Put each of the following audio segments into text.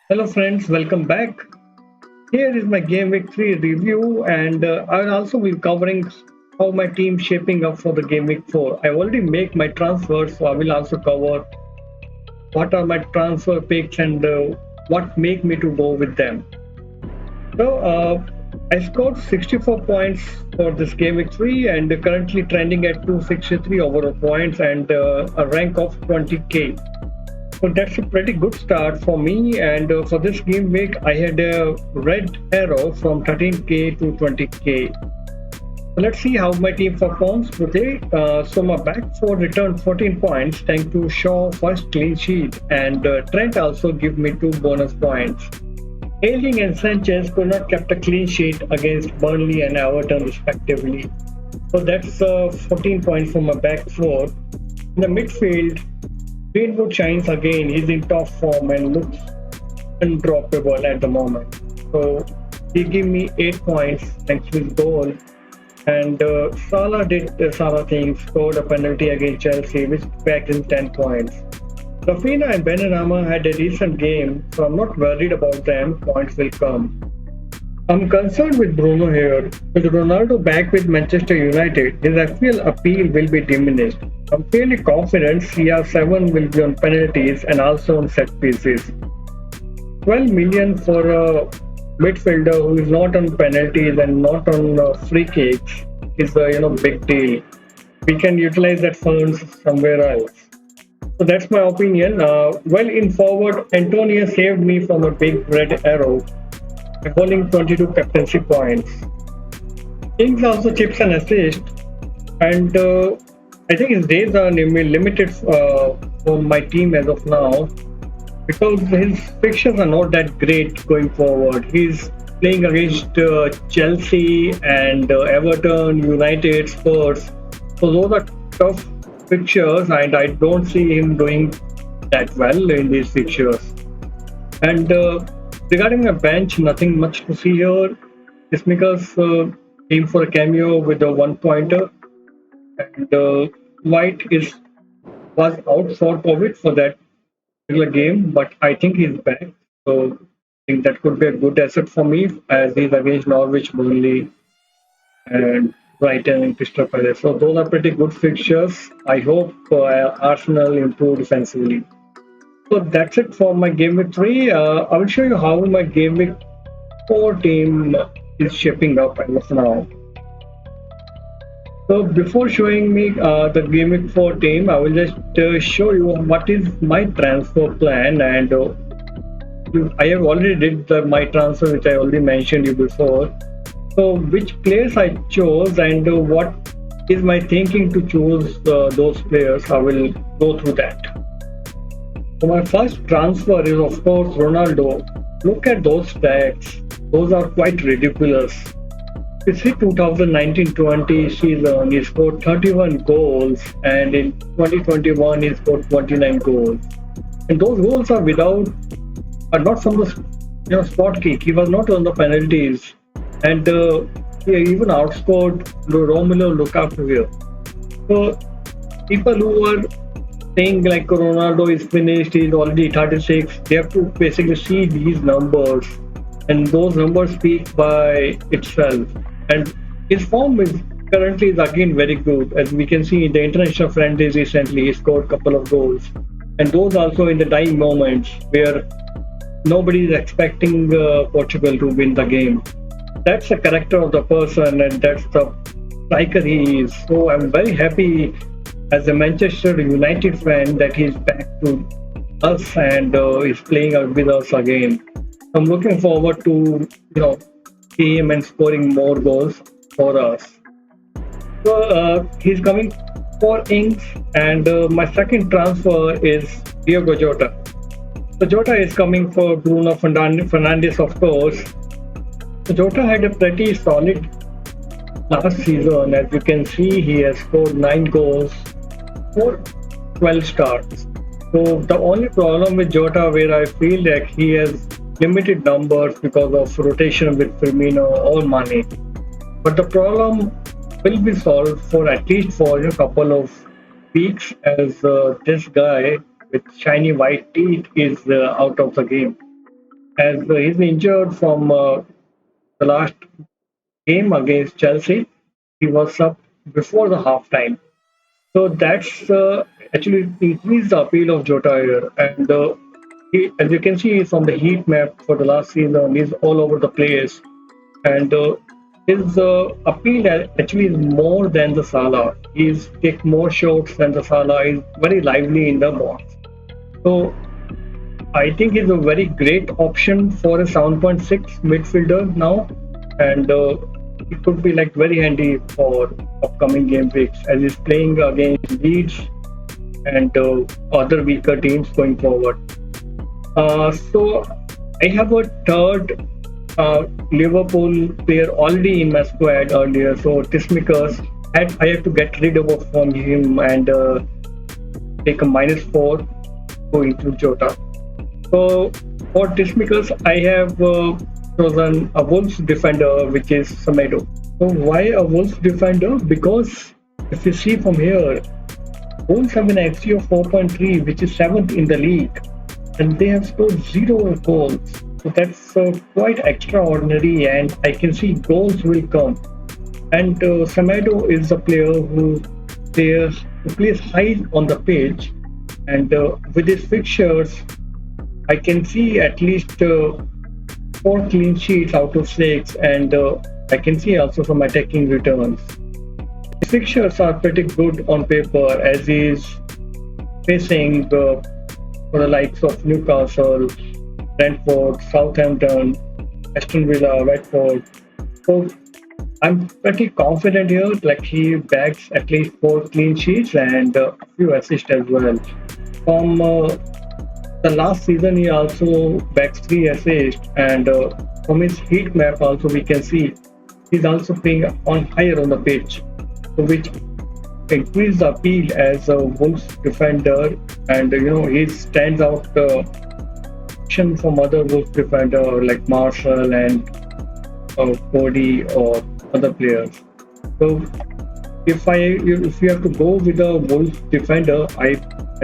Hello friends, welcome back. Here is my Game Week 3 review and I'll also be covering how my team shaping up for the Game Week 4. I already make my transfers, so I will also cover what are my transfer picks and what make me to go with them. So I scored 64 points for this Game Week 3 and currently trending at 263 overall points and a rank of 20k. So that's a pretty good start for me. And for this game week, I had a red arrow from 13k to 20k. So let's see how my team performs today. So my back four returned 14 points thanks to Shaw first clean sheet, and Trent also give me 2 bonus points. Ailing and Sanchez could not kept a clean sheet against Burnley and Everton respectively. So that's 14 points for my back four. In the midfield, Greenwood shines again. He's in top form and looks undroppable at the moment. So he gave me 8 points thanks to his goal. And Salah did Salah things, scored a penalty against Chelsea, which backed him 10 points. Rafinha and Benrahma had a decent game, so I'm not worried about them. Points will come. I'm concerned with Bruno here. With Ronaldo back with Manchester United, his FPL appeal will be diminished. I'm fairly confident CR7 will be on penalties and also on set pieces. 12 million for a midfielder who is not on penalties and not on free kicks is a big deal. We can utilize that funds somewhere else. So that's my opinion. Well, in forward, Antonio saved me from a big red arrow, holding 22 captaincy points. Kings also chips an assist, and I think his days are limited for my team as of now because his fixtures are not that great going forward. He's playing against Chelsea and Everton, United, Spurs. So those are tough fixtures, and I don't see him doing that well in these fixtures. And regarding my bench, nothing much to see here. Smikers came for a cameo with a one pointer, and White is was out for COVID for that particular game, but I think he's back. So I think that could be a good asset for me as he's against Norwich, Burnley, and Brighton and Crystal Palace. So those are pretty good fixtures. I hope Arsenal improve defensively. So that's it for my game week three. I will show you how my game week four team is shaping up as of now. So before showing me the game week four team, I will just show you what is my transfer plan, and I have already did my transfer, which I already mentioned you before. So which players I chose and what is my thinking to choose those players, I will go through that. So my first transfer is of course Ronaldo. Look at those stats; those are quite ridiculous. It's his 2019-20 season. He scored 31 goals, and in 2021 he scored 29 goals. And those goals are are not from the spot kick. He was not on the penalties, and he even outscored Romelu Lukaku here. So people who are saying like Ronaldo is finished, he's already 36, they have to basically see these numbers, and those numbers speak by itself. And his form is currently is again very good, as we can see in the international friendlies recently. He scored a couple of goals, and those also in the dying moments where nobody is expecting Portugal to win the game. That's the character of the person, and that's the striker he is. So I'm very happy as a Manchester United fan that he's back to us and is playing out with us again. I'm looking forward to see him and scoring more goals for us. So he's coming for Ings, and my second transfer is Diego Jota. So Jota is coming for Bruno Fernandes, of course. So Jota had a pretty solid last season. As you can see, he has scored 9 goals for 12 starts. So the only problem with Jota, where I feel like he has limited numbers because of rotation with Firmino or Mane, but the problem will be solved for at least for a couple of weeks, as this guy with shiny white teeth is out of the game. as he's injured from the last game against Chelsea. He was up before the halftime. So that's actually increased the appeal of Jota here. And as you can see from the heat map for the last season, he's all over the place. And his appeal actually is more than the Salah. He's take more shots than the Salah. He's very lively in the box. So I think he's a very great option for a 7.6 midfielder now, and it could be like very handy for upcoming game weeks as he's playing against Leeds and other weaker teams going forward. So I have a third Liverpool player already in my squad earlier. So Tismikas, I have to get rid of from him and take a -4 to include Jota. So for Tismikas, I have chosen a Wolves defender, which is Semedo. So why a Wolves defender? Because if you see from here, Wolves have an XG of 4.3, which is seventh in the league, and they have scored zero goals. So that's quite extraordinary, and I can see goals will come. And Semedo is a player who plays high on the pitch, and with his fixtures, I can see at least four clean sheets out of six, and I can see also some attacking returns. His fixtures are pretty good on paper as he's facing for the likes of Newcastle, Brentford, Southampton, Aston Villa, Watford. So I'm pretty confident here, like he bags at least four clean sheets and a few assists as well. From the last season, he also bags three assists, and from his heat map, also we can see he's also playing on higher on the pitch, so which increase the appeal as a Wolves defender, and he stands out from other Wolves defender like Marshall and Cody or other players. So if you have to go with a Wolves defender, I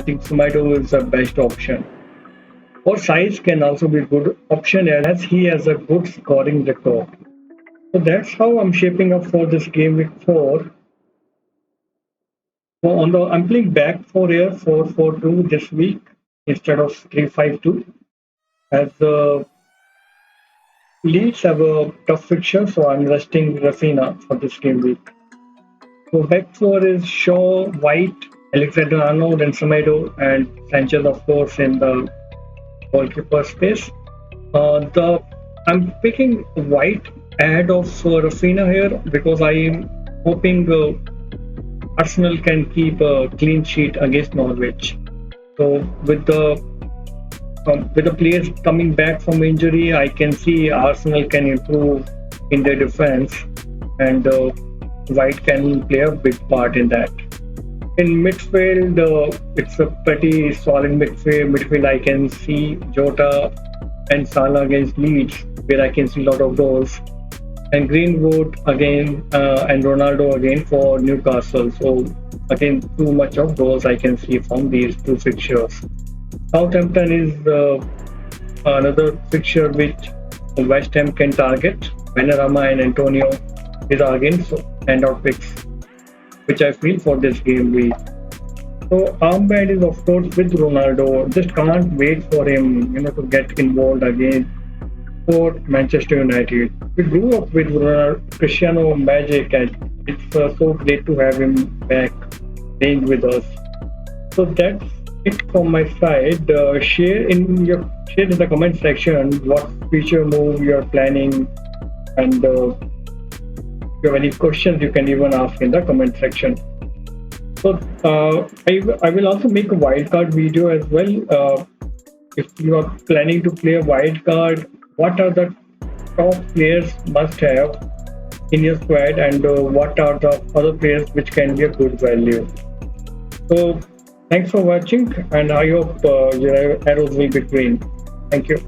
think Sumaito is the best option. Or size can also be a good option as he has a good scoring record. So that's how I'm shaping up for this game week 4. So I'm playing back 4 here 4-4-2 this week instead of 3-5-2. As Leeds have a tough fixture, so I'm resting Rafina for this game week. So back 4 is Shaw, White, Alexander Arnold, and Semedo, and Sanchez, of course, in the goalkeeper space. I'm picking White ahead of Rafina here because I'm hoping Arsenal can keep a clean sheet against Norwich. So with the players coming back from injury, I can see Arsenal can improve in their defense, and White can play a big part in that. In midfield, it's a pretty solid midfield. I can see Jota and Salah against Leeds, where I can see a lot of goals, and Greenwood again and Ronaldo again for Newcastle. So again, too much of goals I can see from these two fixtures. Southampton is another fixture which West Ham can target. Benrahma and Antonio are again standout picks, which I feel for this game week. So armband is of course with Ronaldo. Just can't wait for him, to get involved again for Manchester United. We grew up with Cristiano Magic, and it's so great to have him back playing with us. So that's it from my side. Share in the comment section what future move you're planning, and if you have any questions, you can even ask in the comment section. So I will also make a wildcard video as well. If you are planning to play a wildcard, what are the top players must have in your squad, and what are the other players which can be a good value. So thanks for watching, and I hope your arrows will be green. Thank you.